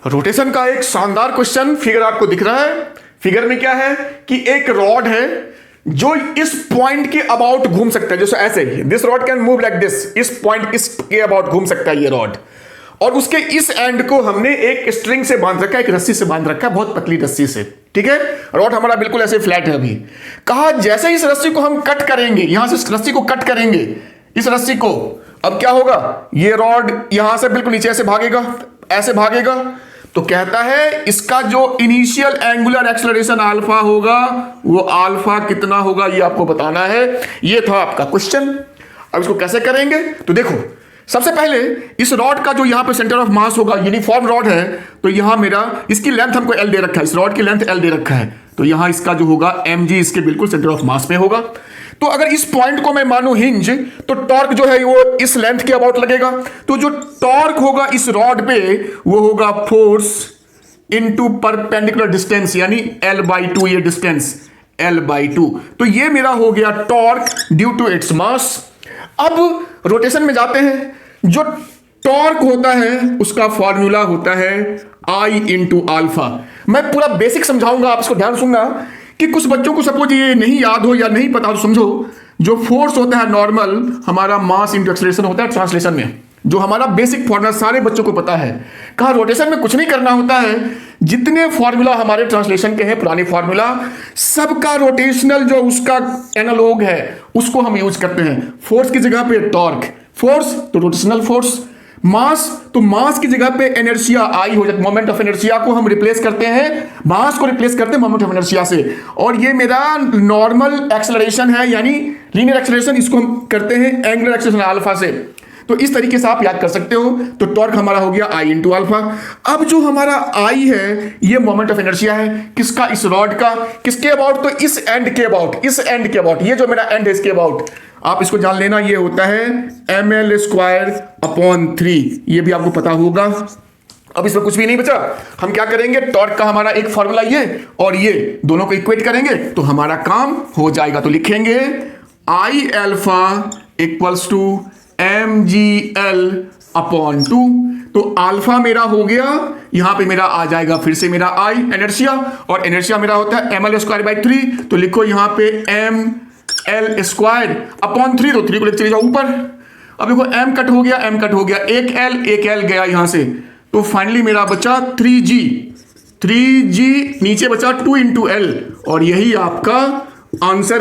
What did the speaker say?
Rotation का एक शानदार क्वेश्चन फिगर आपको दिख रहा है। फिगर में क्या है कि एक रॉड है जो इस पॉइंट के अबाउट घूम सकता है, जैसे ऐसे this rod can move like this, इस पॉइंट इसके अबाउट घूम सकता है ये रॉड, और उसके इस एंड को हमने एक स्ट्रिंग से बांध रखा है, एक रस्सी से बांध रखा है, बहुत पतली रस्सी से। ठीक है, रॉड हमारा बिल्कुल ऐसे फ्लैट है। अभी कहा जैसे इस रस्सी को हम कट करेंगे, यहां से इस रस्सी को कट करेंगे, इस रस्सी को, अब क्या होगा, ये रॉड यहां से बिल्कुल नीचे ऐसे भागेगा, ऐसे भागेगा। तो कहता है इसका जो इनिशियल एंगुलर एक्सेलरेशन अल्फा होगा वो अल्फा कितना होगा ये आपको बताना है। ये था आपका क्वेश्चन। अब इसको कैसे करेंगे, तो देखो सबसे पहले इस रॉड का जो यहां पे सेंटर ऑफ मास होगा, यूनिफॉर्म रॉड है, तो यहां मेरा इसकी लेंथ हमको एल दे रखा है, इस रॉड की लेंथ एल दे रखा है, तो यहां इसका जो होगा mg इसके बिल्कुल सेंटर ऑफ मास में होगा। तो अगर इस पॉइंट को मैं मानूं हिंज, तो टॉर्क जो है वो इस लेंथ के अबाउट लगेगा। तो जो टॉर्क होगा इस रॉड पे वो होगा फोर्स इनटू परपेंडिकुलर डिस्टेंस, यानी L/2, ये डिस्टेंस L/2। तो ये मेरा हो गया torque due to its mass. अब रोटेशन में जाते हैं। जो टॉर्क होता है उसका फॉर्मूला होता है I इंटू अल्फा। मैं पूरा बेसिक समझाऊंगा, आप इसको ध्यान सुनना कि कुछ बच्चों को सपोज ये नहीं याद हो या नहीं पता हो तो समझो। जो फोर्स होता है नॉर्मल, हमारा मास इंटू एक्सेलरेशन होता है ट्रांसलेशन में, जो हमारा बेसिक फॉर्मूला सारे बच्चों को पता है। कहा रोटेशन में कुछ नहीं करना होता है, जितने फॉर्मूला हमारे ट्रांसलेशन के हैं पुराने फॉर्मूला, सबका रोटेशनल जो उसका एनालॉग है उसको हम यूज करते हैं। फोर्स की जगह पे टॉर्क, फोर्स तो रोटेशनल फोर्स, मास तो मास की जगह पे इनर्शिया आई हो जाती, मोमेंट ऑफ इनर्शिया को हम रिप्लेस करते हैं, मास को रिप्लेस करते हैं मोमेंट ऑफ इनर्शिया से। और ये मेरा नॉर्मल एक्सेलरेशन है, यानी लीनियर एक्सेलरेशन, इसको हम करते हैं एंगुलर एक्सेलरेशन अल्फा से। तो इस तरीके से आप याद कर सकते हो। तो टॉर्क हमारा हो गया I इंटू अल्फा। अब जो हमारा I है ये मोमेंट ऑफ इनर्शिया है, किसका, इस रॉड का, किसके अबाउट, तो इस एंड के अबाउट, इस एंड के अबाउट, ये जो मेरा एंड है इसके अबाउट। आप इसको जान लेना, ये होता है ml²/3, ये भी आपको पता होगा। अब इसमें कुछ भी नहीं बचा, हम क्या करेंगे, टॉर्क का हमारा एक फॉर्मूला ये और ये दोनों को इक्वेट करेंगे तो हमारा काम हो जाएगा। तो लिखेंगे I alpha equals to mgl/2। तो अल्फा मेरा हो गया, यहां पे मेरा आ जाएगा फिर से मेरा I इनर्शिया, और इनर्शिया मेरा होता है ml²/3। तो लिखो यहां पे ml²/3, तो 3 को लेकर चले जाओ ऊपर। अब देखो m कट हो गया, m कट हो गया, एक l गया यहां से, तो फाइनली मेरा बचा 3g नीचे बचा 2 इंटू l, और यही आपका आंसर